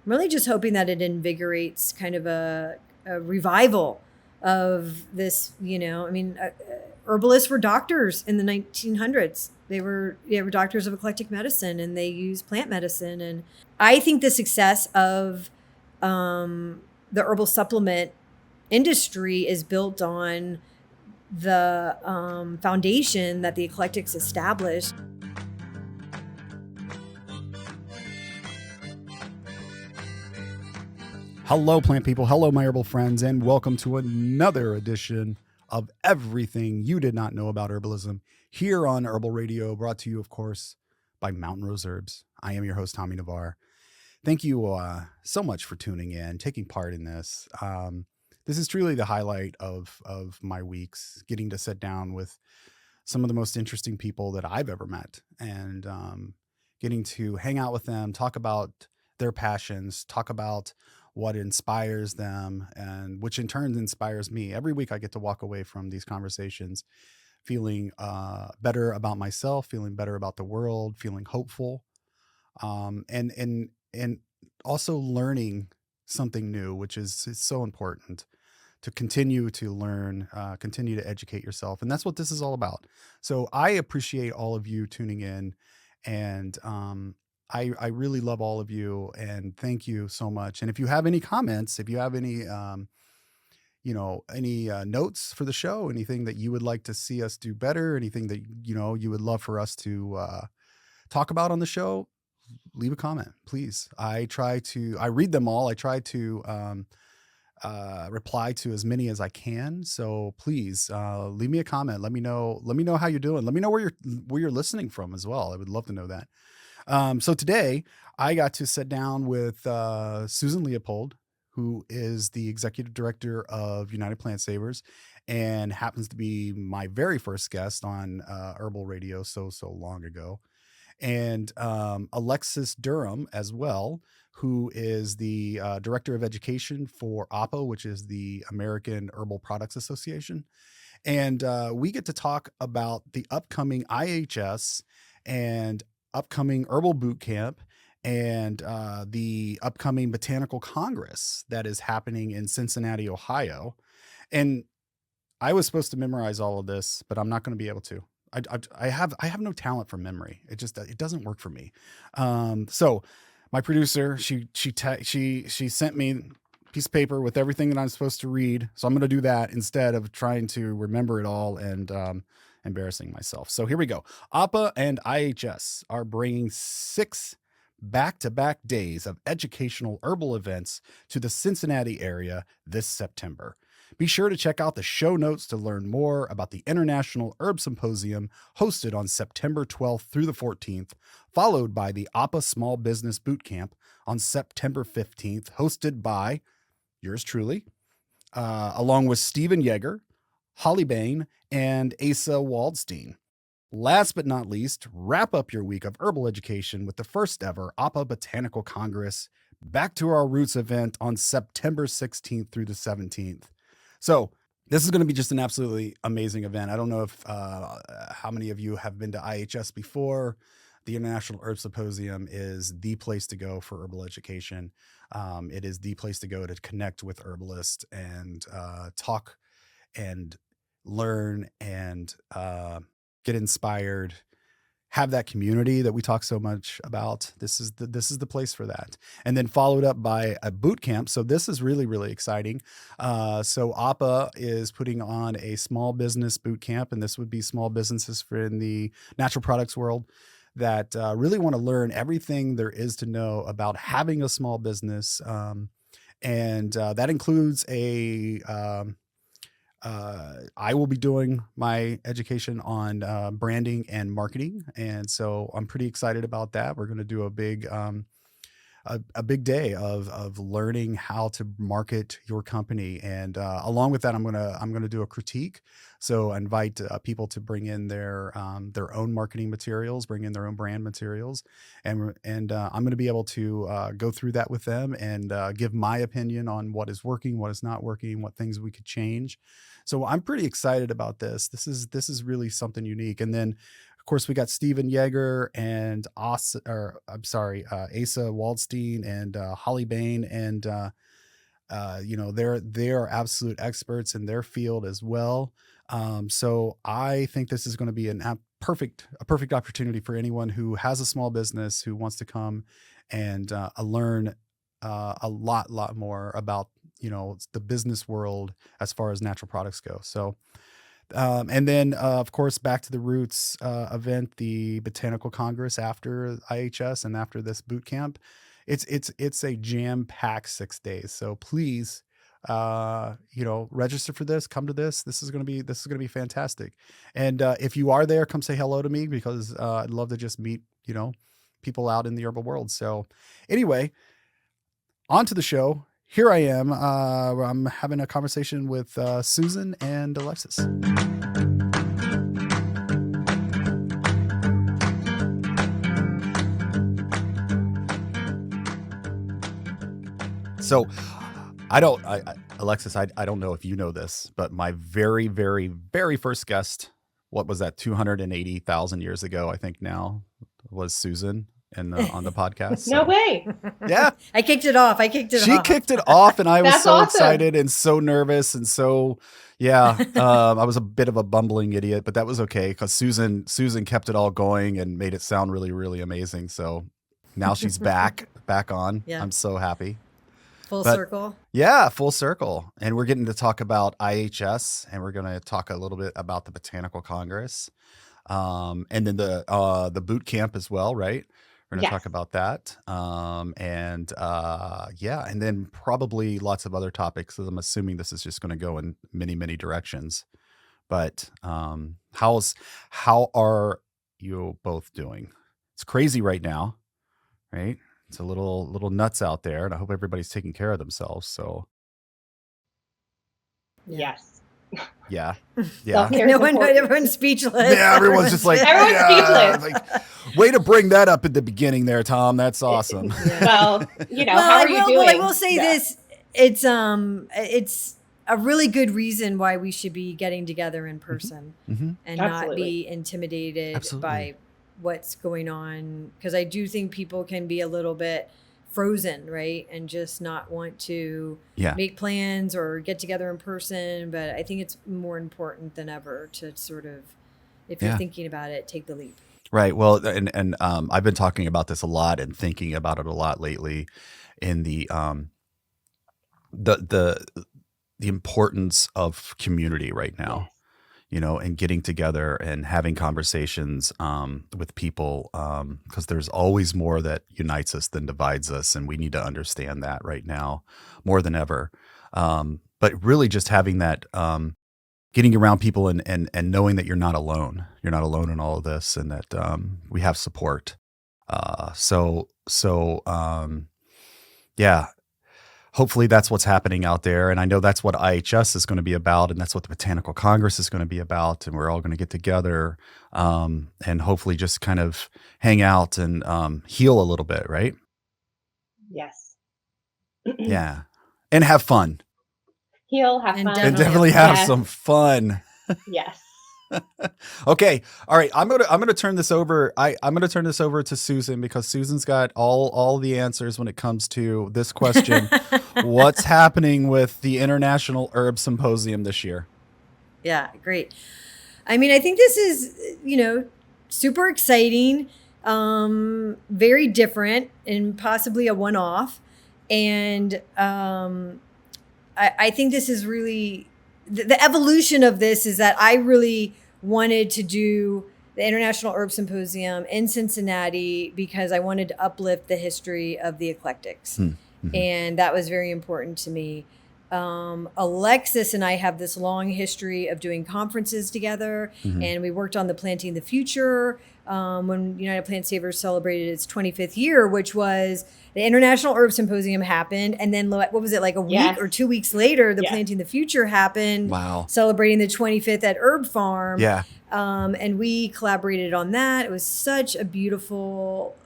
I'm really just hoping that it invigorates kind of a revival of this, herbalists were doctors in the 1900s. They were doctors of eclectic medicine, and they used plant medicine. And I think the success of the herbal supplement industry is built on the foundation that the eclectics established. Hello, plant people. Hello, my herbal friends, and welcome to another edition of Everything You Did Not Know About Herbalism here on Herbal Radio, brought to you, of course, by Mountain Rose Herbs. I am your host, Tommy Nevar. Thank you so much for tuning in, taking part in this. This is truly the highlight of my weeks, getting to sit down with some of the most interesting people that I've ever met and getting to hang out with them, talk about their passions, talk about what inspires them, and which in turn inspires me. Every week I get to walk away from these conversations feeling better about myself, feeling better about the world, feeling hopeful, and also learning something new, which is so important to continue to learn, continue to educate yourself. And that's what this is all about. So I appreciate all of you tuning in, and I really love all of you, and thank you so much. And if you have any comments, if you have any, notes for the show, anything that you would like to see us do better, anything that, you would love for us to talk about on the show, leave a comment, please. I read them all. I try to reply to as many as I can. So please leave me a comment. Let me know how you're doing. Let me know where you're listening from as well. I would love to know that. So today I got to sit down with Susan Leopold, who is the executive director of United Plant Savers and happens to be my very first guest on Herbal Radio so long ago. And Alexis Durham as well, who is the director of education for AHPA, which is the American Herbal Products Association. And we get to talk about the upcoming IHS and upcoming Herbal Bootcamp and the upcoming Botanical Congress that is happening in Cincinnati, Ohio. And I was supposed to memorize all of this, but I'm not going to be able to. I have no talent for memory. It doesn't work for me. So my producer, she sent me a piece of paper with everything that I'm supposed to read. So I'm going to do that instead of trying to remember it all and embarrassing myself. So here we go. AHPA and IHS are bringing 6 back-to-back days of educational herbal events to the Cincinnati area this September. Be sure to check out the show notes to learn more about the International Herb Symposium hosted on September 12th through the 14th, followed by the AHPA Small Business Bootcamp on September 15th, hosted by yours truly, along with Stephen Yeager, Holly Bain, and Asa Waldstein. Last but not least, wrap up your week of herbal education with the first ever AHPA Botanical Congress Back to Our Roots event on September 16th through the 17th. So this is going to be just an absolutely amazing event. I don't know if how many of you have been to IHS before. The International Herb Symposium is the place to go for herbal education. It is the place to go to connect with herbalists and talk and learn and get inspired, have that community that we talk so much about. This is the place for that. And then followed up by a boot camp. So this is really, really exciting. So AHPA is putting on a small business boot camp, and this would be small businesses in the natural products world that really want to learn everything there is to know about having a small business. And that includes I will be doing my education on branding and marketing, and so I'm pretty excited about that. We're going to do a big day of learning how to market your company, and along with that, I'm gonna do a critique. So I invite people to bring in their own marketing materials, bring in their own brand materials, and I'm going to be able to go through that with them and give my opinion on what is working, what is not working, what things we could change. So I'm pretty excited about this. This is really something unique. And then Of course, we got Stephen Yeager and Asa Waldstein and Holly Bain, and they are absolute experts in their field as well. So I think this is going to be a perfect opportunity for anyone who has a small business who wants to come and learn a lot more about the business world as far as natural products go. So. And then, of course, back to the roots event, the Botanical Congress after IHS and after this boot camp. It's a jam-packed 6 days. So please, register for this. Come to this. This is gonna be fantastic. And if you are there, come say hello to me, because I'd love to just meet people out in the herbal world. So anyway, on to the show. Here I am. I'm having a conversation with Susan and Alexis. So Alexis, I don't know if you know this, but my very, very, very first guest, what was that, 280,000 years ago, I think now, was Susan. On the podcast. No way. Yeah. I kicked it off. She kicked it off, and I was so awesome. excited and so nervous. And so, yeah, I was a bit of a bumbling idiot, but that was okay, because Susan kept it all going and made it sound really, really amazing. So now she's back on. Yeah. I'm so happy. Full circle. Yeah, full circle. And we're getting to talk about IHS, and we're going to talk a little bit about the Botanical Congress, and then the boot camp as well, right? We're going to talk about that. And then probably lots of other topics, because I'm assuming this is just going to go in many, many directions. But how are you both doing? It's crazy right now, right? It's a little nuts out there, and I hope everybody's taking care of themselves. So yes. Yeah. Everyone's speechless. Yeah, everyone's just like, everyone's speechless. Like, way to bring that up at the beginning there, Tom. That's awesome. Well, how are you doing? Well, I will say this. It's a really good reason why we should be getting together in person and not be intimidated by what's going on. Because I do think people can be a little bit frozen, right? And just not want to make plans or get together in person. But I think it's more important than ever to sort of, if you're thinking about it, take the leap. Right. Well, and I've been talking about this a lot and thinking about it a lot lately, in the importance of community right now. And getting together and having conversations with people, because there's always more that unites us than divides us, and we need to understand that right now more than ever. But really, just having that, getting around people and knowing that you're not alone. You're not alone in all of this, and that we have support. Hopefully that's what's happening out there. And I know that's what IHS is going to be about, and that's what the Botanical Congress is going to be about. And we're all going to get together and hopefully just kind of hang out and heal a little bit, right? Yes. Yeah. And have fun. Heal, have fun. And definitely have some fun. Yes. Okay. All right. I'm gonna turn this over. I'm gonna turn this over to Susan, because Susan's got all the answers when it comes to this question. What's happening with the International Herb Symposium this year? Yeah, great. I mean, I think this is, super exciting, very different, and possibly a one-off. And I think this is really the evolution of this is that I really wanted to do the International Herb Symposium in Cincinnati because I wanted to uplift the history of the eclectics. Mm-hmm. And that was very important to me. Alexis and I have this long history of doing conferences together, and we worked on the Planting the Future when United Plant Savers celebrated its 25th year, which was the International Herb Symposium happened. And then what was it, like a week or 2 weeks later, the Planting the Future happened, celebrating the 25th at Herb Farm. Yeah. And we collaborated on that. It was such a beautiful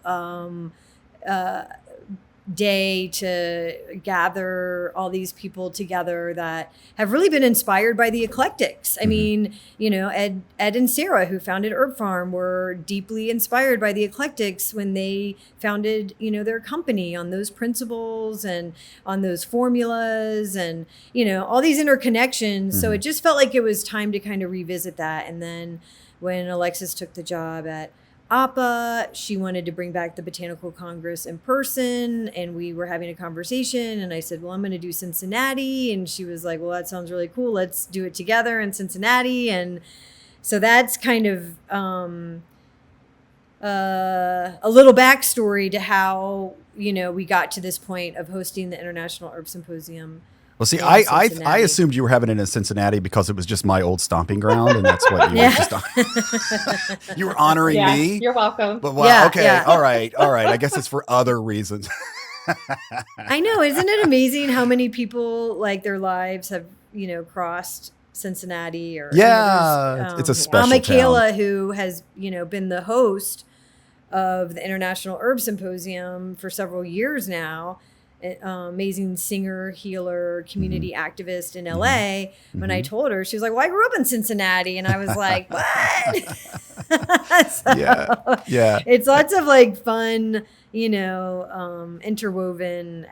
day to gather all these people together that have really been inspired by the eclectics. I mean, Ed and Sarah, who founded Herb Farm, were deeply inspired by the eclectics when they founded, their company on those principles and on those formulas and, all these interconnections. So it just felt like it was time to kind of revisit that. And then when Alexis took the job at AHPA, she wanted to bring back the Botanical Congress in person, and we were having a conversation, and I said, well, I'm going to do Cincinnati, and she was like, well, that sounds really cool. Let's do it together in Cincinnati. And so that's kind of a little backstory to how, we got to this point of hosting the International Herb Symposium. Well, see, I assumed you were having it in Cincinnati because it was just my old stomping ground, and that's what you were just you were honoring me. You're welcome. But wow, okay, all right. I guess it's for other reasons. I know, isn't it amazing how many people like their lives have crossed Cincinnati? Or it's a special Michaela, town. who has been the host of the International Herb Symposium for several years now. Amazing singer, healer, community activist in LA. When I told her, she was like, well, I grew up in Cincinnati. And I was like, what? It's lots of like fun, interwoven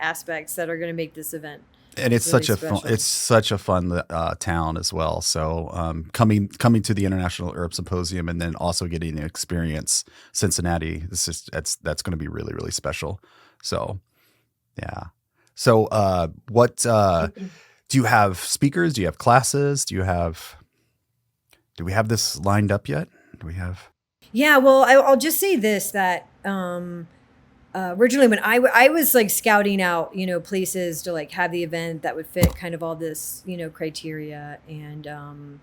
aspects that are going to make this event. And it's really such a fun town as well. So coming to the International Herb Symposium and then also getting to experience Cincinnati, that's going to be really, really special. So yeah. So what do you have speakers? Do you have classes? Do we have this lined up yet? Do we have? Yeah, well, I'll just say this, that originally when I was like scouting out, places to like have the event that would fit kind of all this, criteria. And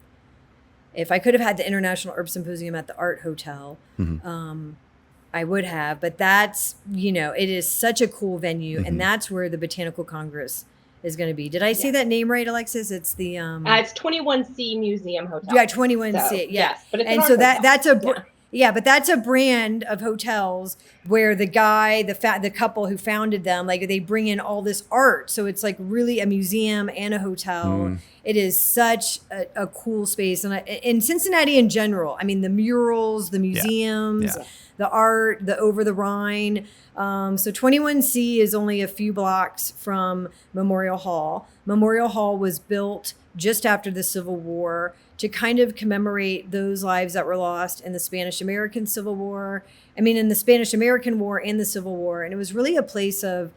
if I could have had the International Herb Symposium at the Art Hotel, I would have, but that's, it is such a cool venue, and that's where the Botanical Congress is going to be. Did I say that name right, Alexis? It's the it's 21C Museum Hotel. Yeah, 21C. So, yes, but it's and so that's but that's a brand of hotels where the guy, the couple who founded them, like they bring in all this art. So it's like really a museum and a hotel. It is such a cool space. And in Cincinnati in general, I mean, the murals, the museums, the art, the over the Rhine. So 21C is only a few blocks from Memorial Hall. Memorial Hall was built just after the Civil War to kind of commemorate those lives that were lost in the Spanish-American Civil War. I mean, in the Spanish-American War and the Civil War. And it was really a place of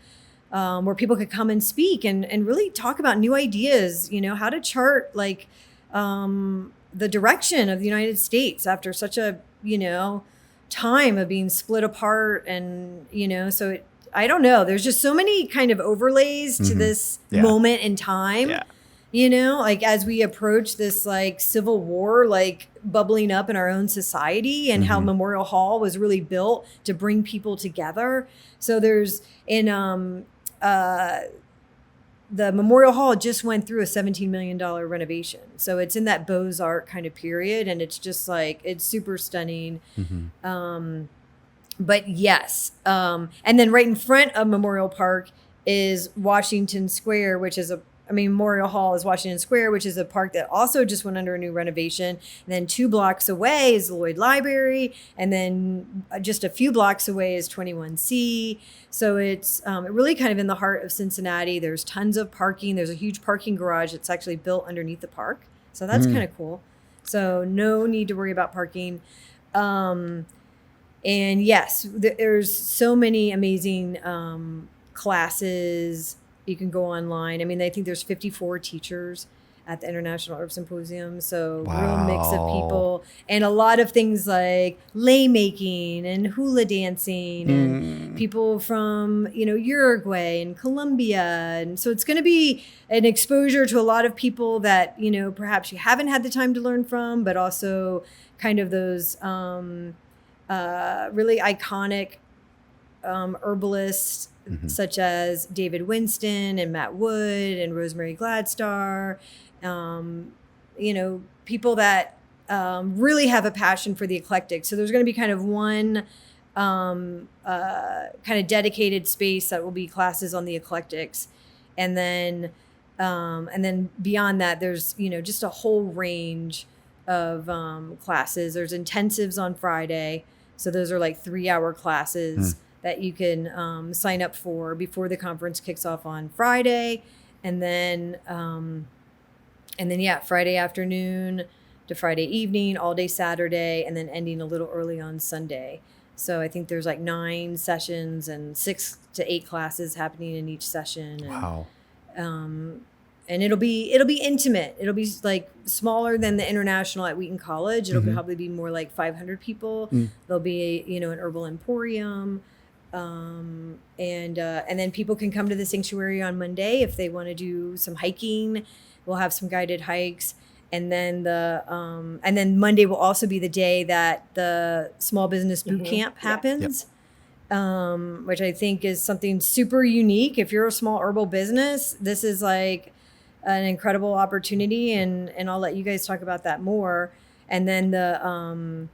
where people could come and speak and really talk about new ideas, how to chart like the direction of the United States after such a, time of being split apart. And, so I don't know, there's just so many kind of overlays to this moment in time. Like as we approach this like Civil War, like bubbling up in our own society, and how Memorial Hall was really built to bring people together. So there's the Memorial Hall just went through a $17 million renovation. So it's in that Beaux-Arts kind of period, and it's just like, it's super stunning. But yes. And then right in front of Memorial Park is Washington Square, which is Memorial Hall is Washington Square, which is a park that also just went under a new renovation. And then 2 blocks away is the Lloyd Library. And then just a few blocks away is 21C. So it's really kind of in the heart of Cincinnati. There's tons of parking. There's a huge parking garage that's actually built underneath the park. So that's kind of cool. So no need to worry about parking. And yes, there's so many amazing classes. You can go online. I mean, I think there's 54 teachers at the International Herb Symposium. So real mix of people, and a lot of things like lei making and hula dancing and people from, Uruguay and Colombia. And so it's going to be an exposure to a lot of people that, perhaps you haven't had the time to learn from, but also kind of those really iconic herbalists, such as David Winston and Matt Wood and Rosemary Gladstar, people that really have a passion for the eclectic. So there's going to be kind of one kind of dedicated space that will be classes on the eclectics. And then beyond that, there's, just a whole range of classes. There's intensives on Friday. So those are like 3-hour classes that you can sign up for before the conference kicks off on Friday. And then Friday afternoon to Friday evening, all day Saturday, and then ending a little early on Sunday. So I think there's like 9 sessions and 6 to 8 classes happening in each session. And, Wow. And it'll be intimate. It'll be like smaller than the International at Wheaton College. It'll probably be more like 500 people. There'll be, an herbal emporium. And then people can come to the sanctuary on Monday if they want to do some hiking. We'll have some guided hikes. And then Monday will also be the day that the Small Business Bootcamp happens, which I think is something super unique. If you're a small herbal business, this is like an incredible opportunity, and I'll let you guys talk about that more. And then the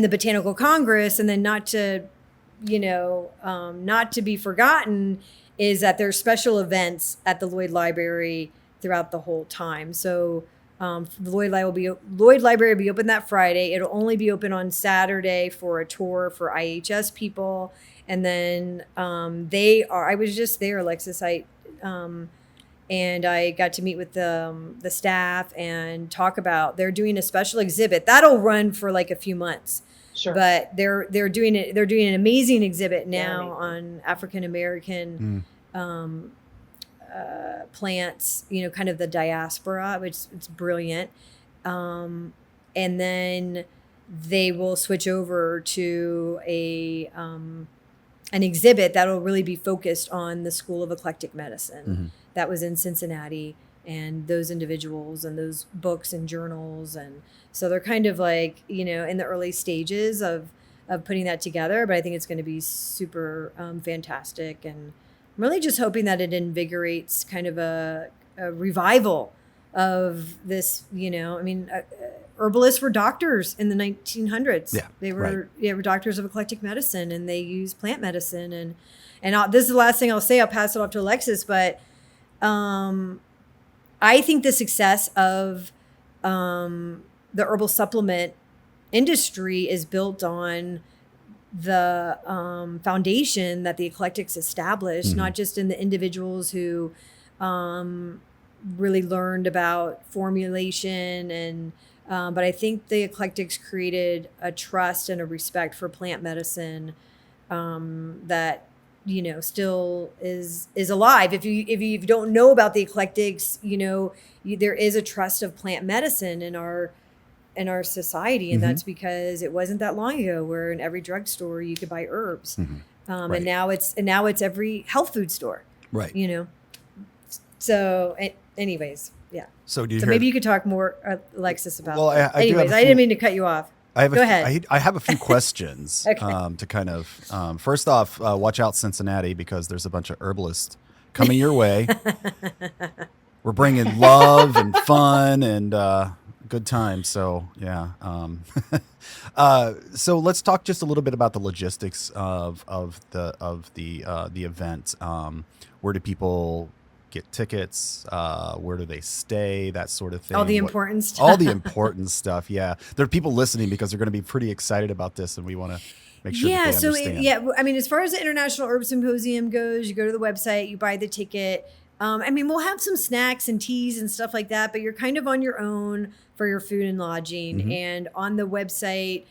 Botanical Congress, and then not to be forgotten is that there's special events at the Lloyd Library throughout the whole time. So the Lloyd Library will be open that Friday. It'll only be open on Saturday for a tour for IHS people. And then I was just there, Alexis. And I got to meet with the staff and talk about, they're doing a special exhibit that'll run for like a few months. Sure. But they're doing an amazing exhibit now on African American plants, kind of the diaspora, which it's brilliant. And then they will switch over to an exhibit that'll really be focused on the School of Eclectic Medicine that was in Cincinnati, and those individuals and those books and journals. And so they're kind of like, in the early stages of putting that together, but I think it's going to be super fantastic. And I'm really just hoping that it invigorates kind of a revival of this, herbalists were doctors in the 1900s. Yeah, they were doctors of eclectic medicine, and they used plant medicine. And this is the last thing I'll say. I'll pass it off to Alexis, but I think the success of the herbal supplement industry is built on the foundation that the eclectics established, not just in the individuals who really learned about formulation and but I think the eclectics created a trust and a respect for plant medicine that still is alive. If you don't know about the eclectics, there is a trust of plant medicine in our society, and that's because it wasn't that long ago where in every drugstore you could buy herbs, Right. and now it's every health food store, Right. So anyways, yeah. So Maybe you could talk more, Alexis, about. Well, that. I do Anyways, have a I few- didn't mean to cut you off. Go ahead. I have a few questions Okay. to kind of, first off, watch out Cincinnati, because there's a bunch of herbalists coming your way. We're bringing love and fun and good times. So yeah. So let's talk just a little bit about the logistics of the event. Where do people get tickets? Where do they stay? That sort of thing. All the important stuff. All the important stuff. Yeah. There are people listening because they're going to be pretty excited about this, and we want to make sure that they understand. I mean, as far as the International Herb Symposium goes, you go to the website, you buy the ticket. We'll have some snacks and teas and stuff like that, but you're kind of on your own for your food and lodging. And on the website,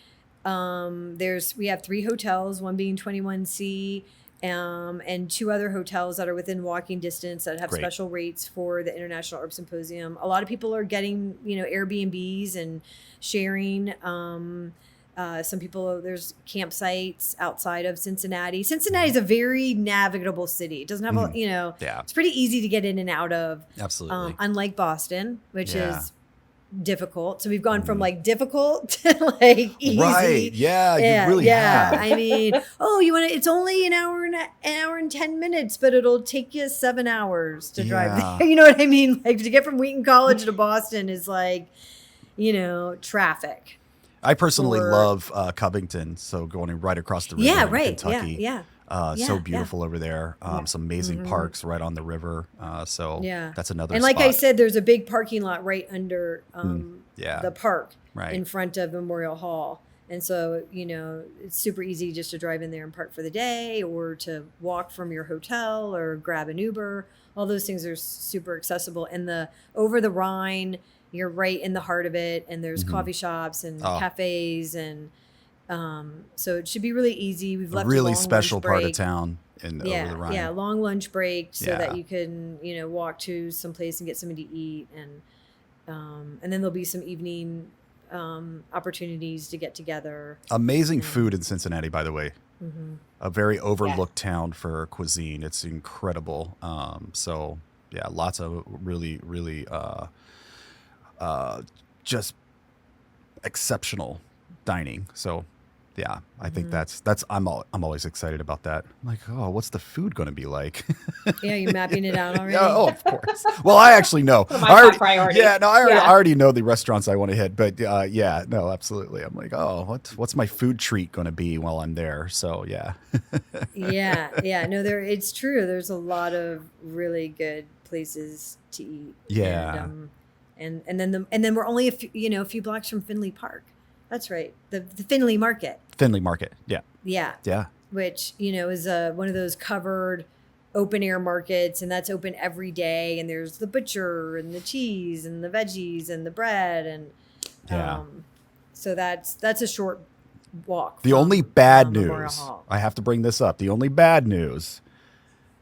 we have 3 hotels, one being 21C, and 2 other hotels that are within walking distance that have Great. special rates for the International Herb Symposium. A lot of people are getting, Airbnbs and sharing. Some people, there's campsites outside of Cincinnati. Cincinnati is a very navigable city. It doesn't have, Yeah. it's pretty easy to get in and out of. Absolutely. Unlike Boston, which Yeah. is difficult. So we've gone from like difficult to like easy. Right. Yeah. You really have. I mean, it's only an hour and 10 minutes, but it'll take you 7 hours to drive Yeah. there. You know what I mean? Like to get from Wheaton College to Boston is like, traffic. I personally for- love Covington, so going right across the river Yeah, in right. Kentucky. Yeah. So Yeah, beautiful over there. Some amazing parks right on the river. So Yeah. that's another And like I spot. said, there's a big parking lot right under Yeah. the park Right. in front of Memorial Hall. And so, it's super easy just to drive in there and park for the day, or to walk from your hotel or grab an Uber. All those things are super accessible. And over the Rhine, you're right in the heart of it. And there's coffee shops and cafes. And so it should be really easy. We've A left really a long special lunch part of break. town over the Rhine. Yeah, long lunch break so Yeah. that you can, walk to some place and get something to eat, and then there'll be some evening opportunities to get together. Amazing food in Cincinnati, by the way. A very overlooked town for cuisine. It's incredible. So yeah, lots of really, really just exceptional dining. So yeah, I think I'm always excited about that. I'm like, oh, what's the food going to be like? Yeah, you're mapping it out already. Yeah, of course. Well, I actually know. My top priority. Yeah, no, I already know the restaurants I want to hit. But yeah, no, absolutely. I'm like, oh, what's my food treat going to be while I'm there? So yeah. Yeah. No, it's true. There's a lot of really good places to eat. Yeah. And then we're only a few blocks from Finley Park. That's right. The Finley Market. Finley Market. Yeah. Yeah. Yeah. Which, is one of those covered open air markets, and that's open every day. And there's the butcher and the cheese and the veggies and the bread. And so that's a short walk. The only bad news, I have to bring this up. The only bad news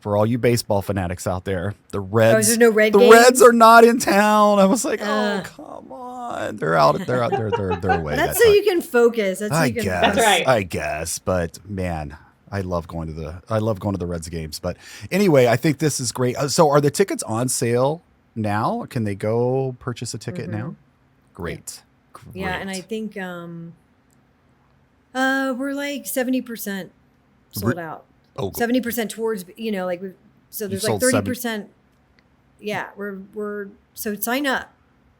for all you baseball fanatics out there, the Reds. There's no Red the games? Reds are not in town. I was like, oh, come on. They're out. They're away. That's so you can focus. I guess. That's right. I guess. But man, I love going to the Reds games. But anyway, I think this is great. So are the tickets on sale now? Can they go purchase a ticket now? Great. Yeah, and I think we're like 70% sold out. Oh, 70% towards, so there's like 30%. Yeah, we're so sign up.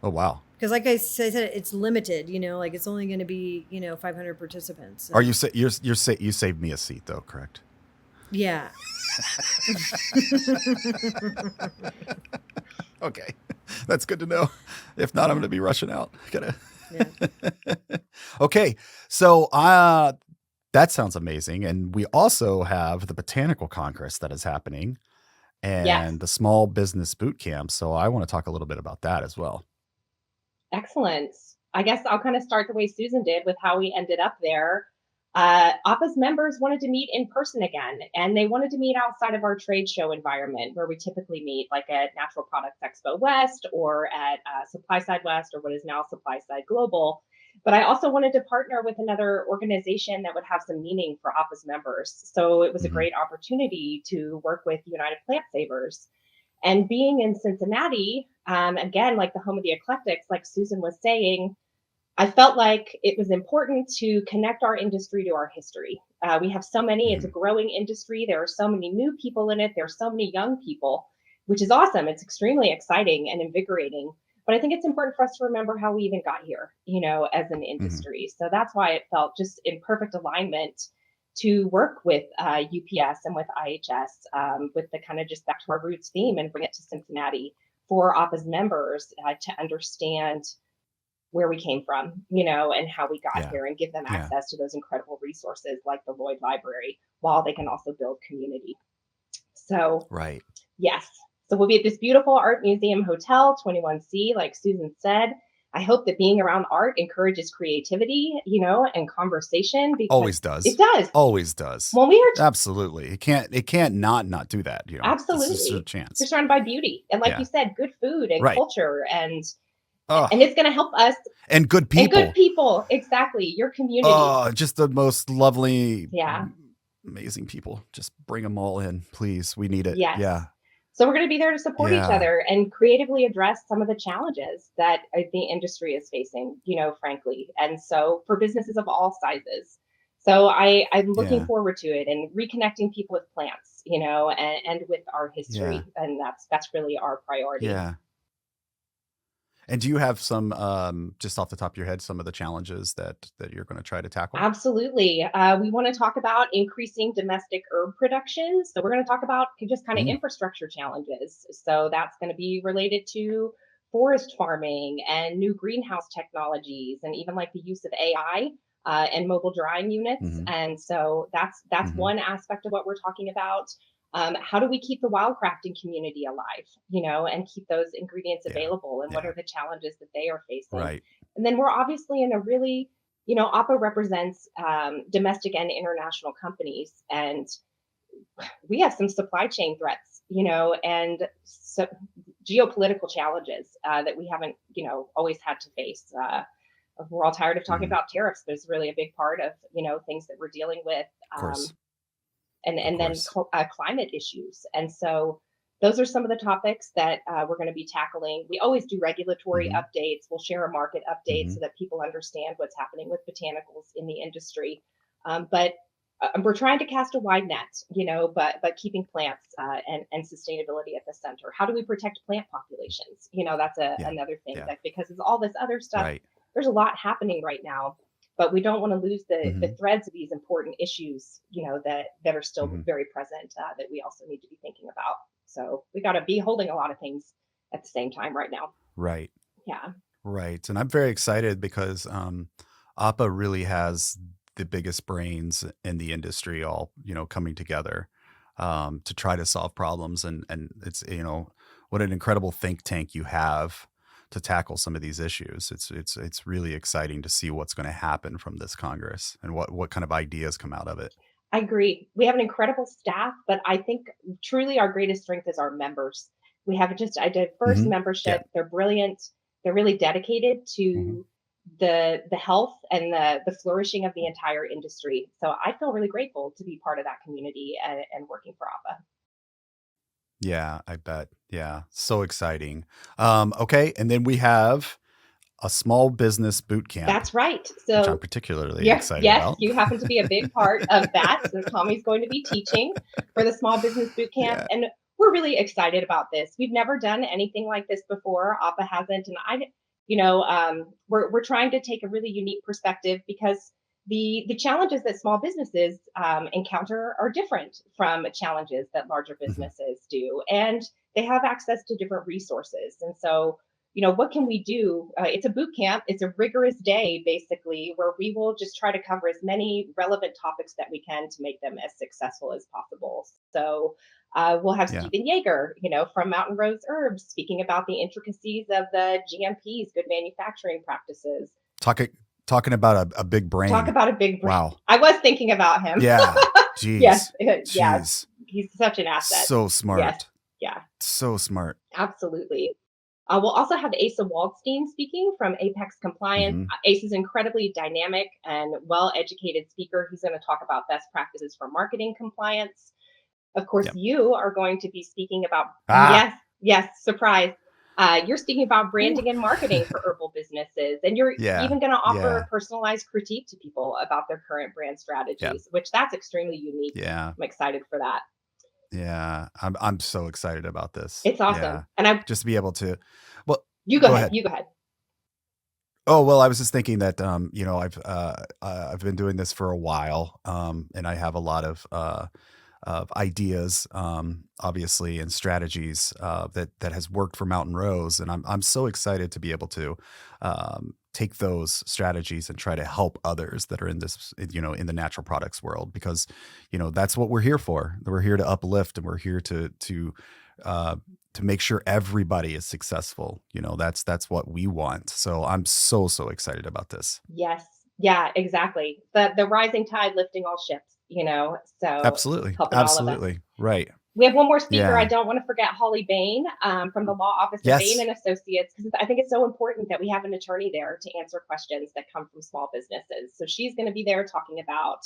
Oh, wow. Because like I said, it's limited, like it's only going to be, 500 participants. So. Are you you saved me a seat though, correct? Yeah. Okay. That's good to know. If not, I'm going to be rushing out. Okay. So, that sounds amazing. And we also have the Botanical Congress that is happening and the Small Business Bootcamp. So I want to talk a little bit about that as well. Excellent. I guess I'll kind of start the way Susan did with how we ended up there. AHPA's members wanted to meet in person again, and they wanted to meet outside of our trade show environment where we typically meet, like at Natural Products Expo West or at Supply Side West, or what is now Supply Side Global. But I also wanted to partner with another organization that would have some meaning for AHPA's members. So it was a great opportunity to work with United Plant Savers. And being in Cincinnati, again, like the home of the eclectics, like Susan was saying, I felt like it was important to connect our industry to our history. We have so many, it's a growing industry. There are so many new people in it. There are so many young people, which is awesome. It's extremely exciting and invigorating. But I think it's important for us to remember how we even got here, as an industry. So that's why it felt just in perfect alignment to work with UPS and with IHS with the kind of just back to our roots theme and bring it to Cincinnati for AHPA's members to understand where we came from, and how we got here, and give them access to those incredible resources like the Lloyd Library, while they can also build community. So, yes. So we'll be at this beautiful art museum hotel, 21C, like Susan said. I hope that being around art encourages creativity, and conversation. Because always does. It does. Always does. When we are absolutely, it can't not do that. Absolutely, it's just a chance. You're surrounded by beauty, and like you said, good food and culture, and it's going to help us. And good people. And good people, exactly. Your community. Oh, just the most lovely, amazing people. Just bring them all in, please. We need it. Yes. Yeah. So we're going to be there to support each other and creatively address some of the challenges that the industry is facing, frankly. And so for businesses of all sizes. So I'm looking forward to it, and reconnecting people with plants, and with our history. And that's really our priority. Yeah. And do you have some, just off the top of your head, some of the challenges that you're going to try to tackle? Absolutely. We want to talk about increasing domestic herb production. So we're going to talk about just kind of Mm, infrastructure challenges. So that's going to be related to forest farming and new greenhouse technologies, and even like the use of AI and mobile drying units. hmm And so that's hmm one aspect of what we're talking about. How do we keep the wildcrafting community alive, and keep those ingredients Yeah. available? And what Yeah. are the challenges that they are facing? Right. And then we're obviously in a really, APA represents domestic and international companies, and we have some supply chain threats, and so geopolitical challenges that we haven't, always had to face. We're all tired of talking hmm about tariffs, but it's really a big part of, things that we're dealing with. Of course. And Of then course. climate issues. And so those are some of the topics that we're going to be tackling. We always do regulatory hmm updates. We'll share a market update hmm so that people understand what's happening with botanicals in the industry. But we're trying to cast a wide net, but keeping plants and sustainability at the center. How do we protect plant populations? That's Yeah. another thing, Yeah. that because it's all this other stuff, Right. there's a lot happening right now, but we don't want to lose the hmm threads of these important issues, that are still hmm very present, that we also need to be thinking about. So we got to be holding a lot of things at the same time right now. Right. Yeah. Right. And I'm very excited because APA really has the biggest brains in the industry all, coming together to try to solve problems. And it's, what an incredible think tank you have to tackle some of these issues. It's really exciting to see what's going to happen from this Congress and what kind of ideas come out of it. I agree. We have an incredible staff, but I think truly our greatest strength is our members. We have just a diverse Yeah. membership. They're brilliant. They're really dedicated hmm to the health and the flourishing of the entire industry. So I feel really grateful to be part of that community and working for APA. Yeah, I bet. Yeah. So exciting. Okay. And then we have a small business boot camp, That's right. which I'm So particularly yeah, excited yes, about. you happen to be a big part of that. So Tommy's going to be teaching for the Small Business Bootcamp, Yeah. and we're really excited about this. We've never done anything like this before. APA hasn't, and we're trying to take a really unique perspective, because the challenges that small businesses encounter are different from challenges that larger Mhm. businesses do, and they have access to different resources. And so, what can we do? It's a boot camp. It's a rigorous day, basically, where we will just try to cover as many relevant topics that we can to make them as successful as possible. So we'll have Yeah. Stephen Yeager, from Mountain Rose Herbs, speaking about the intricacies of the GMPs, good manufacturing practices. Talking talking about a big Talk brain. about a big brand. Wow. I was thinking about him. Yeah. Yes, Jeez. yes, Jeez. he's such an asset. So Yes, smart. yeah, So smart. absolutely. We'll also have Asa Waldstein speaking from Apex Compliance. hmm Asa is an incredibly dynamic and well-educated speaker. He's going to talk about best practices for marketing compliance. Of course, Yep. you are going to be speaking about, Ah. yes, surprise. You're speaking about Whew. branding and marketing for herbal businesses. And you're Yeah. even going to offer Yeah. a personalized critique to people about their current brand Yeah. strategies, which that's extremely unique. Yeah. I'm excited for that. Yeah. I'm so excited about this. It's awesome. Yeah. And Just to be able to, well, you go go ahead. ahead. You go ahead. Oh, well, I was just thinking that I've been doing this for a while, and I have a lot of ideas, obviously, and strategies that has worked for Mountain Rose, and I'm so excited to be able to take those strategies and try to help others that are in this, in the natural products world, because that's what we're here for. We're here to uplift, and we're here to make sure everybody is successful. That's what we want. So I'm so excited about this. Yes. Yeah, exactly. The rising tide lifting all ships, so Absolutely. helping all of us. Absolutely. Right. We have one more speaker. I Yeah. don't want to forget Holly Bain from the law office of Bain Yes. and Associates, because I think it's so important that we have an attorney there to answer questions that come from small businesses. So she's going to be there talking about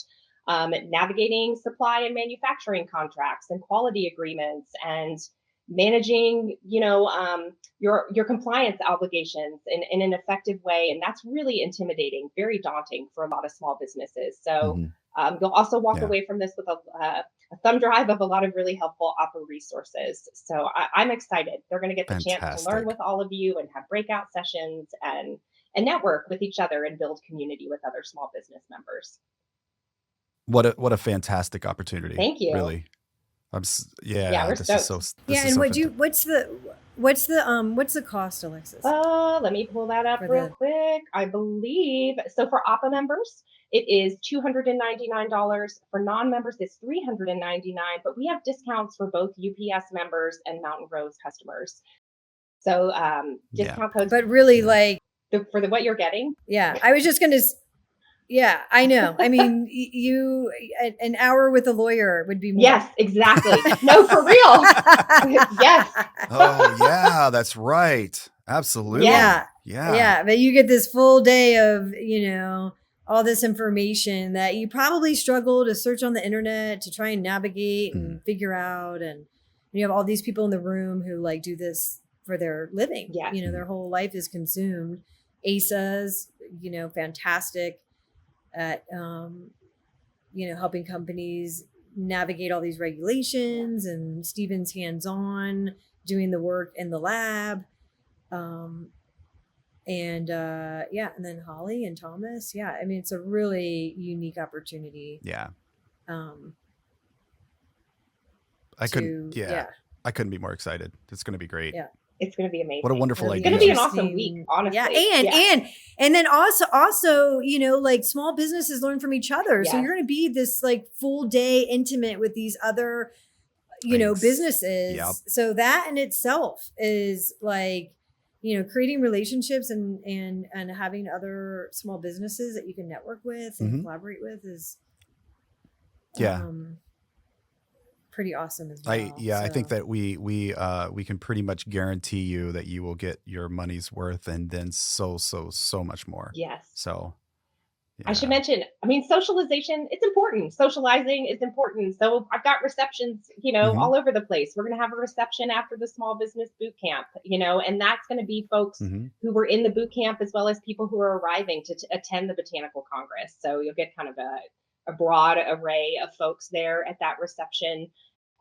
navigating supply and manufacturing contracts and quality agreements, and managing, your compliance obligations in an effective way. And that's really intimidating, very daunting for a lot of small businesses. So Mhm. You'll also walk away from this with a thumb drive of a lot of really helpful AHPA resources. So I'm excited. They're going to get the chance to learn with all of you and have breakout sessions and network with each other and build community with other small business members. What a fantastic opportunity. Thank you. Really. We're this stoked. is what's the cost, Alexis? Let me pull that up real quick. I believe so for AHPA members, it is $299. For non-members, it's $399. But we have discounts for both UPS members and Mountain Rose customers. So discount codes. But really, like for what you're getting. Yeah, I was just gonna. Yeah, I know. I mean, an hour with a lawyer would be more. Yes, exactly. No, for real. Yes. Oh, yeah, that's right. Absolutely. Yeah. But you get this full day of, all this information that you probably struggle to search on the internet to try and navigate and figure out. And you have all these people in the room who like do this for their living. Yeah. Their whole life is consumed. ASA's, fantastic at helping companies navigate all these regulations, and Stephen's hands-on doing the work in the lab, and then Holly and Thomas. I mean, it's a really unique opportunity. I couldn't be more excited. It's going to be great. It's going to be amazing. What a wonderful idea. It's going to be an awesome week, honestly. And then also, like small businesses learn from each other. Yes. So you're going to be this like full day intimate with these other, businesses. Yep. So that in itself is like, creating relationships and having other small businesses that you can network with and collaborate with is pretty awesome as well. I think that we can pretty much guarantee you that you will get your money's worth and then so much more. Yes. So I should mention, socialization, it's important. Socializing is important. So I've got receptions, all over the place. We're going to have a reception after the small business boot camp, and that's going to be folks who were in the boot camp as well as people who are arriving to attend the Botanical Congress. So you'll get kind of a broad array of folks there at that reception.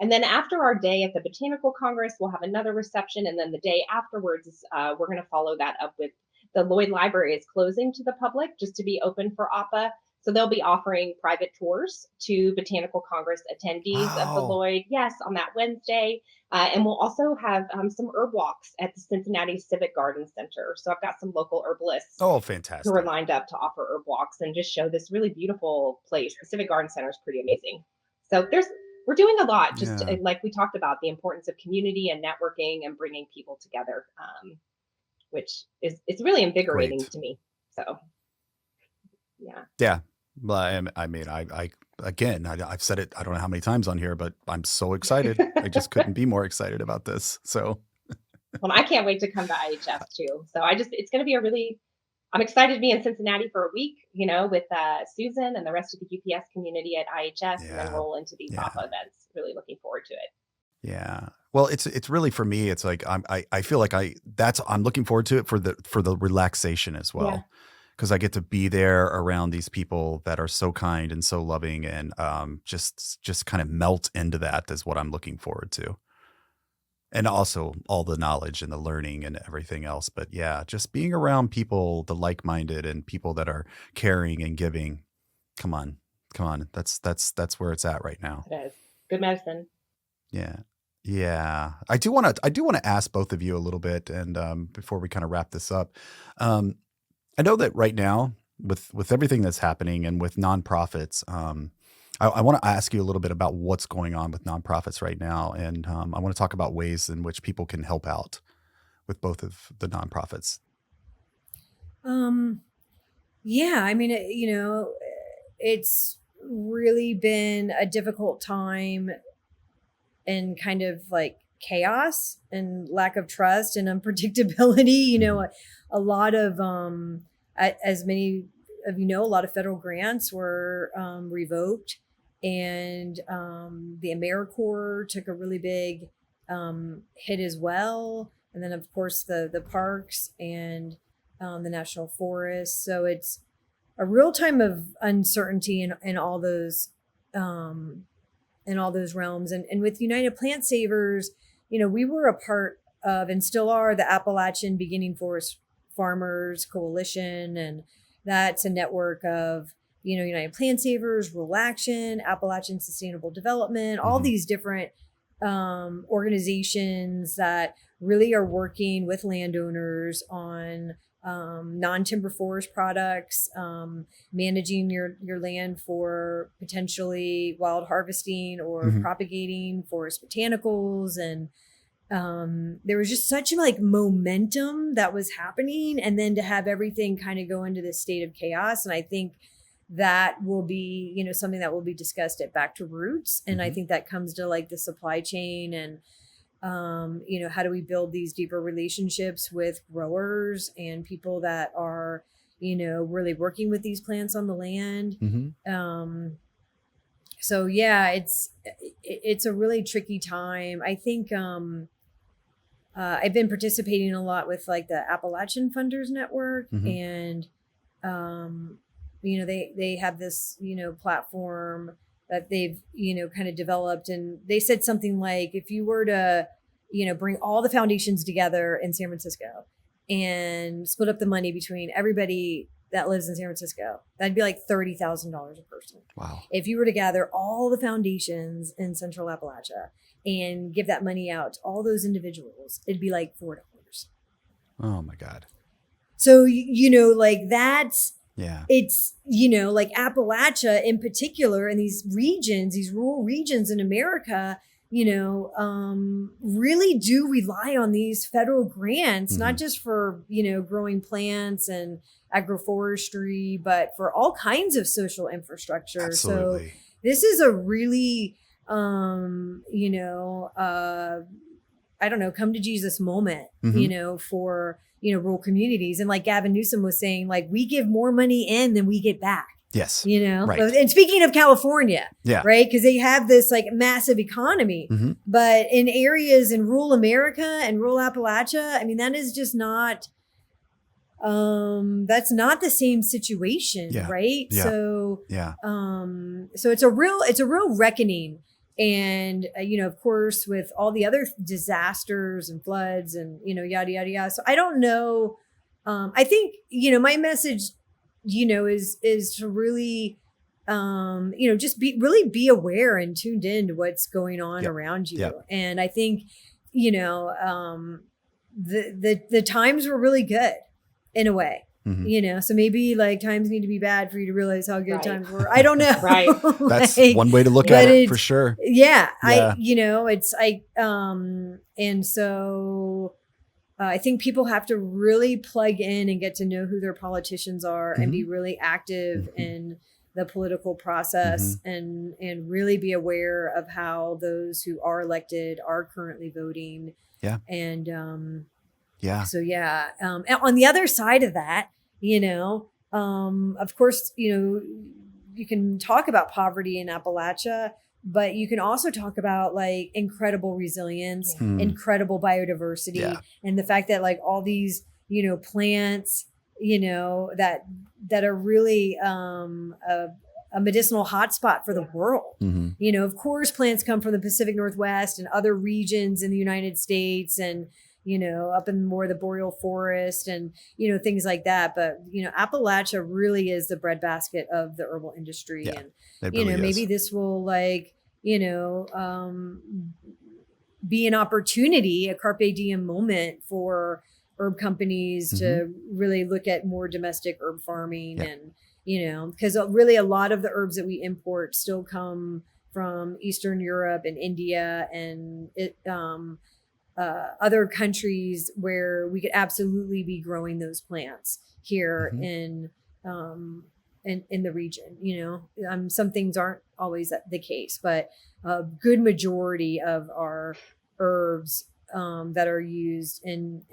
And then after our day at the Botanical Congress, we'll have another reception. And then the day afterwards, we're going to follow that up with the Lloyd Library is closing to the public just to be open for AHPA. So they'll be offering private tours to Botanical Congress attendees of the Lloyd, on that Wednesday. And we'll also have some herb walks at the Cincinnati Civic Garden Center. So I've got some local herbalists fantastic, who are lined up to offer herb walks and just show this really beautiful place. The Civic Garden Center is pretty amazing. So we're doing a lot, just like we talked about, the importance of community and networking and bringing people together, which it's really invigorating to me. So, yeah. Well, I've said it, I don't know how many times on here, but I'm so excited. I just couldn't be more excited about this. So, well, I can't wait to come to IHS too. So it's going to be I'm excited to be in Cincinnati for a week, with Susan and the rest of the UPS community at IHS, and then roll into these AHPA events. Really looking forward to it. Yeah. Well, it's really, for me, it's like I feel like I'm looking forward to it for the relaxation as well, because I get to be there around these people that are so kind and so loving, and just kind of melt into that is what I'm looking forward to. And also all the knowledge and the learning and everything else. But just being around people, the like-minded, and people that are caring and giving. Come on. That's where it's at right now. It is good medicine. Yeah. I do want to ask both of you a little bit. And before we kind of wrap this up, I know that right now with everything that's happening and with nonprofits, I want to ask you a little bit about what's going on with nonprofits right now. And I want to talk about ways in which people can help out with both of the nonprofits. It's really been a difficult time and kind of like chaos and lack of trust and unpredictability. A lot of, as many of a lot of federal grants were revoked. And the AmeriCorps took a really big hit as well. And then, of course, the parks and the national forests. So it's real time of uncertainty in all those realms. And with United Plant Savers, we were a part of, and still are, the Appalachian Beginning Forest Farmers Coalition. And that's a network of, United Plant Savers, Rural Action, Appalachian Sustainable Development, all these different organizations that really are working with landowners on non-timber forest products, managing your land for potentially wild harvesting or propagating forest botanicals. And there was just such like momentum that was happening, and then to have everything kind of go into this state of chaos. And I think that will be, something that will be discussed at Back to Roots. And I think that comes to like the supply chain and, how do we build these deeper relationships with growers and people that are, really working with these plants on the land. So yeah, it's a really tricky time. I think, I've been participating a lot with like the Appalachian Funders Network, and, they have this, platform that they've, kind of developed. And they said something like, if you were to, bring all the foundations together in San Francisco and split up the money between everybody that lives in San Francisco, that'd be like $30,000 a person. Wow. If you were to gather all the foundations in Central Appalachia and give that money out to all those individuals, it'd be like $4. Oh my God. So, like that's, yeah, it's, like Appalachia in particular, and these regions, these rural regions in America, really do rely on these federal grants, not just for, growing plants and agroforestry, but for all kinds of social infrastructure. Absolutely. So this is a really, I don't know, come to Jesus moment, for, rural communities. And like Gavin Newsom was saying, like, we give more money in than we get back. Yes. Right. And speaking of California, right? Because they have this like massive economy, but in areas in rural America and rural Appalachia, I mean, that is just not, that's not the same situation. Right. So, so it's a real reckoning. And, of course, with all the other disasters and floods and, yada, yada, yada. So I don't know. I think, my message, is to really, just be aware and tuned in to what's going on around you. And I think, the times were really good in a way. So maybe like times need to be bad for you to realize how good times were. I don't know. Right. That's one way to look at it for sure. Yeah. And so I think people have to really plug in and get to know who their politicians are and be really active in the political process and really be aware of how those who are elected are currently voting. Yeah. And, so on the other side of that, of course, you can talk about poverty in Appalachia, but you can also talk about like incredible resilience, incredible biodiversity, and the fact that like all these, plants, that are really a medicinal hotspot for the world. Of course, plants come from the Pacific Northwest and other regions in the United States and, up in more the boreal forest and, things like that. But, Appalachia really is the breadbasket of the herbal industry. And, really maybe this will like, be an opportunity, a carpe diem moment for herb companies to really look at more domestic herb farming and, because really a lot of the herbs that we import still come from Eastern Europe and India and other countries where we could absolutely be growing those plants here in the region. Some things aren't always the case, but a good majority of our herbs that are used in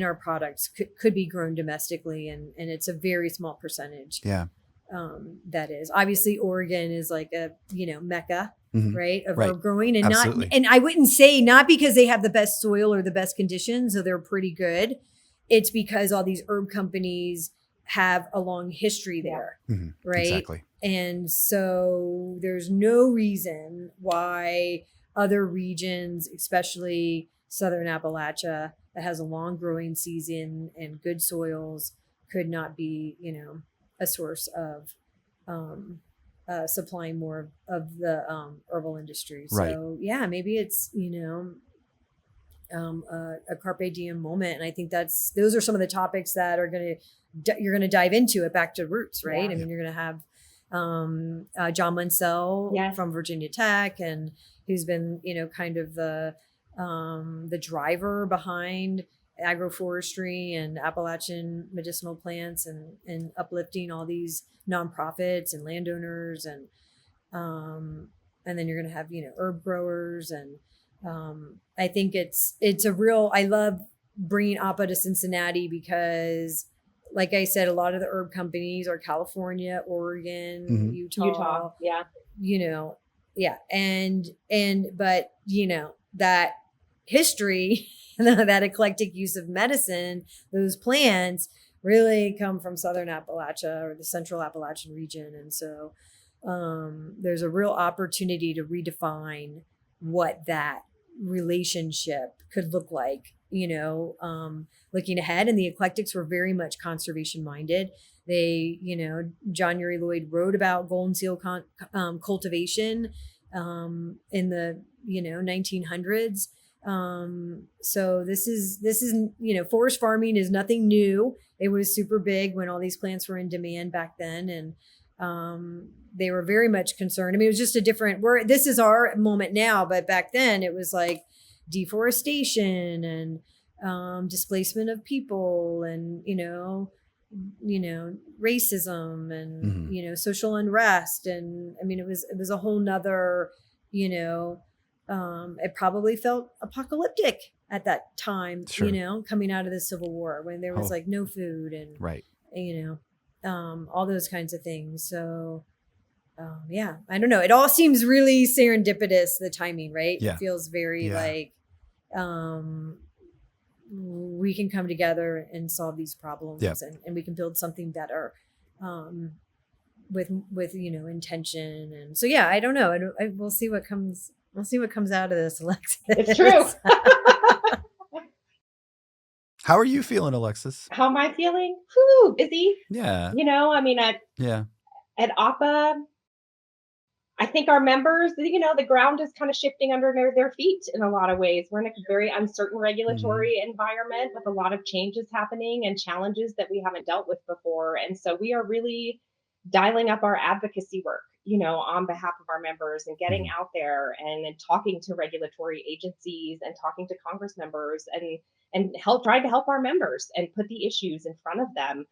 our products could be grown domestically, and it's a very small percentage. That is obviously Oregon is like a mecca, right, of herb growing, and Absolutely. and I wouldn't say not because they have the best soil or the best conditions, so they're pretty good. It's because all these herb companies have a long history there, right? Exactly. And so there's no reason why other regions, especially Southern Appalachia, that has a long growing season and good soils, could not be, a source of supplying more of the herbal industry. Right. So yeah, maybe it's, a carpe diem moment. And I think those are some of the topics that you're going to dive into it back to roots, right? Yeah. I mean, you're going to have John Munsell from Virginia Tech, and who's been, kind of the driver behind agroforestry and Appalachian medicinal plants and uplifting all these nonprofits and landowners. And then you're going to have, herb growers. And I think I love bringing AHPA to Cincinnati because, like I said, a lot of the herb companies are California, Oregon, Utah. Yeah. But that history, that eclectic use of medicine, those plants really come from Southern Appalachia or the Central Appalachian region. And so there's a real opportunity to redefine what that relationship could look like, looking ahead. And the eclectics were very much conservation minded. They, John Uri Lloyd wrote about golden seal cultivation in the 1900s. So this is forest farming is nothing new. It was super big when all these plants were in demand back then, and they were very much concerned. I mean, it was just a different. This is our moment now, but back then it was like deforestation and displacement of people, and racism and social unrest, and I mean it was a whole nother it probably felt apocalyptic at that time, coming out of the Civil War when there was like no food and all those kinds of things. So I don't know, it all seems really serendipitous, the timing, right? It feels very like we can come together and solve these problems, and we can build something better with intention. And so I don't know, we'll see what comes out of this, Alexis. It's true. How are you feeling, Alexis? How am I feeling? Whew, busy. Yeah. I mean, at AHPA, I think our members, the ground is kind of shifting under their feet in a lot of ways. We're in a very uncertain regulatory environment with a lot of changes happening and challenges that we haven't dealt with before. And so we are really dialing up our advocacy work, on behalf of our members, and getting out there and talking to regulatory agencies and talking to Congress members and trying to help our members and put the issues in front of them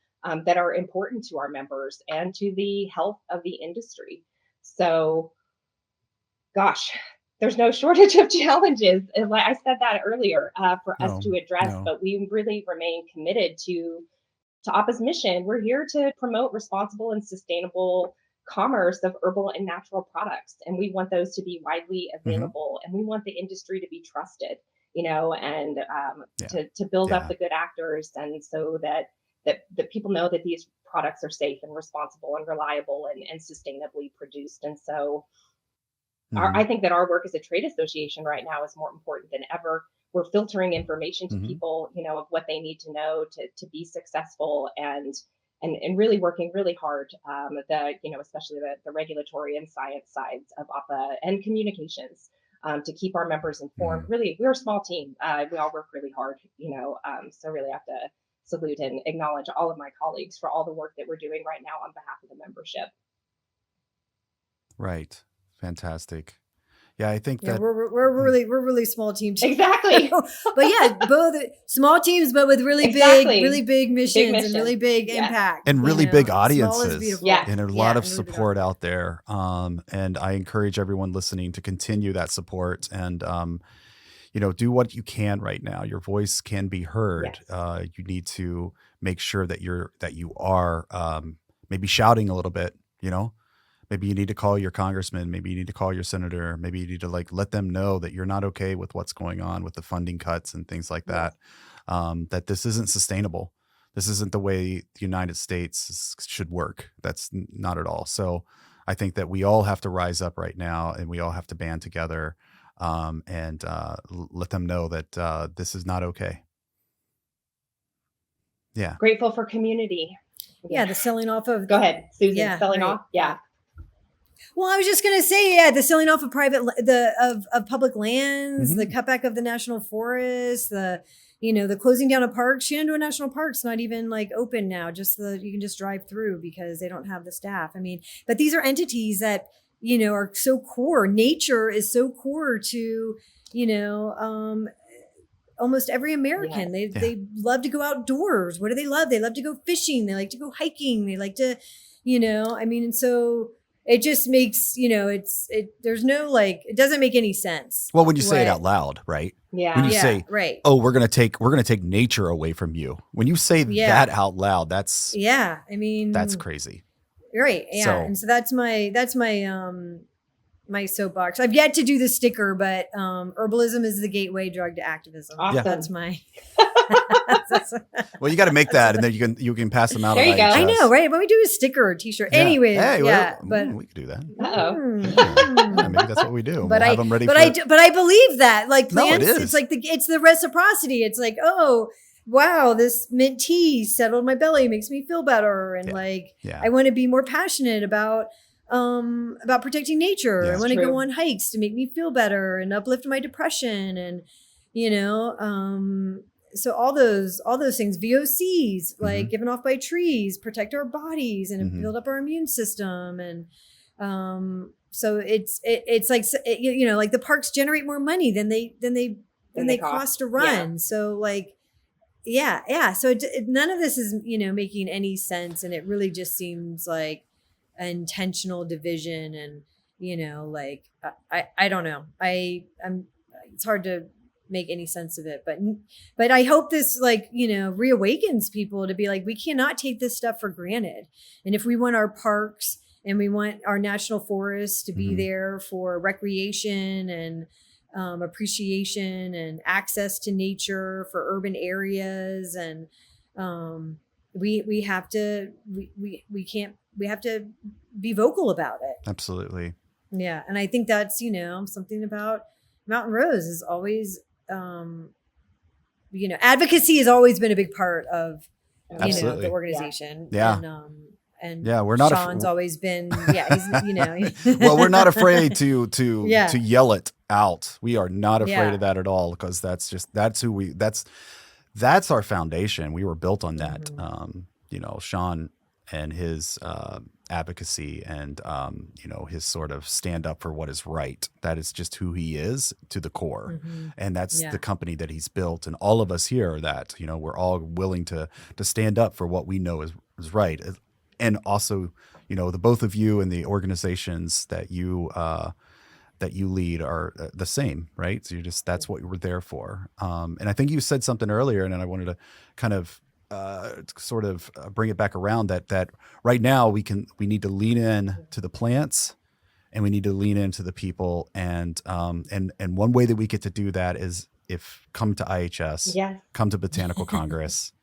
that are important to our members and to the health of the industry. So, gosh, there's no shortage of challenges. And like I said that earlier for us to address, but we really remain committed to AHPA's mission. We're here to promote responsible and sustainable commerce of herbal and natural products. And we want those to be widely available, and we want the industry to be trusted, and to build up the good actors. And so that people know that these products are safe and responsible and reliable and sustainably produced. And so I think that our work as a trade association right now is more important than ever. We're filtering information to people, of what they need to know to be successful, and really working really hard, especially the regulatory and science sides of AHPA and communications, to keep our members informed. Really, we're a small team. We all work really hard, so really have to salute and acknowledge all of my colleagues for all the work that we're doing right now on behalf of the membership. Right. Fantastic. Yeah, I think that we're really small team too. Exactly. But both small teams, but with really big missions and really big impact and really big audiences. Yes. And a lot of support out there. And I encourage everyone listening to continue that support and do what you can right now. Your voice can be heard. Yes. You need to make sure that you are maybe shouting a little bit, Maybe you need to call your congressman. Maybe you need to call your senator. Maybe you need to let them know that you're not okay with what's going on with the funding cuts and things like that. That this isn't sustainable. This isn't the way the United States should work. That's not at all. So I think that we all have to rise up right now, and we all have to band together and let them know that this is not okay. Yeah. Grateful for community. Yeah, the selling off of. Go ahead, Susan. Yeah, selling right. off. Yeah. Well, I was just going to say, the selling off of of public lands, the cutback of the national forests, the closing down of parks. Shenandoah National Park's not even like open now. You can just drive through because they don't have the staff. I mean, but these are entities that, are so core. Nature is so core to, almost every American. They love to go outdoors. What do they love? They love to go fishing. They like to go hiking. They like to, and so it just makes, there's no it doesn't make any sense. Well, when you say it out loud, right? Yeah. When you say, right. Oh, we're going to take nature away from you. When you say that out loud, that's crazy. Right. Yeah. So, and so that's my my soapbox. I've yet to do the sticker, but herbalism is the gateway drug to activism. Awesome. That's my. Well, you got to make that, and then you can pass them out. There you go. I know, right? When we do a sticker or a T-shirt, anyways. Hey, but we could do that. Uh-oh. Maybe that's what we do. But we'll have them ready. But I believe that, like plants, no, it is. It's like it's the reciprocity. It's like, oh wow, this mint tea settled my belly, makes me feel better, and I want to be more passionate about protecting nature. I want to go on hikes to make me feel better and uplift my depression, and so all those things, VOCs, like given off by trees, protect our bodies and build up our immune system, and so it's like like the parks generate more money than they cost to run. So so none of this is making any sense, and it really just seems like intentional division, and I don't know. I'm it's hard to make any sense of it, but I hope this reawakens people to be like, we cannot take this stuff for granted, and if we want our parks and we want our national forests to be there for recreation and appreciation and access to nature for urban areas, and we have to be vocal about it. Absolutely. Yeah. And I think that's, something about Mountain Rose is always, advocacy has always been a big part of, the organization. Yeah. And we're not. Sean's always been. He's, Well, we're not afraid to yell it out. We are not afraid of that at all, because that's our foundation. We were built on that. Sean and his advocacy and his sort of stand up for what is right. That is just who he is to the core, and that's the company that he's built. And all of us here are that. We're all willing to stand up for what we know is right. And also, the both of you and the organizations that you lead are the same, right? So that's what we're there for. And I think you said something earlier, and then I wanted to kind of bring it back around that right now we need to lean in to the plants, and we need to lean into the people. And one way that we get to do that is come to IHS, come to Botanical Congress,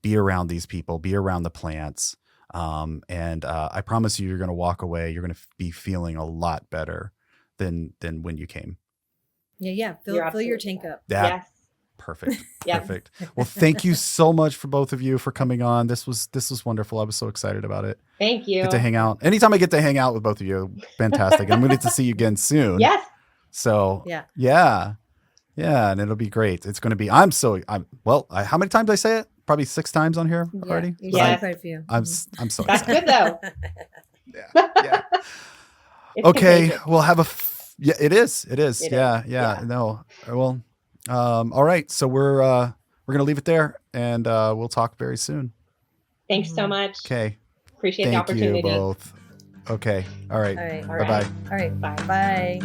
be around these people, be around the plants. And I promise you're going to walk away. You're going to be feeling a lot better than when you came. Yeah. Fill your tank up. Yes. Perfect. Perfect. Well, thank you so much for both of you for coming on. This was wonderful. I was so excited about it. Thank you. Get to hang out. Anytime I get to hang out with both of you, fantastic. I'm going to get to see you again soon. Yes. So yeah. And it'll be great. It's going to be, how many times did I say it? Probably 6 times on here already. Yeah, quite a few. I'm so excited. That's good though. Yeah. Okay. We'll have it is. Yeah. No. Well, all right. So we're going to leave it there, and we'll talk very soon. Thanks so much. Okay. Appreciate the opportunity. Thank you both. Okay. All right. All right. Bye-bye. All right. Bye.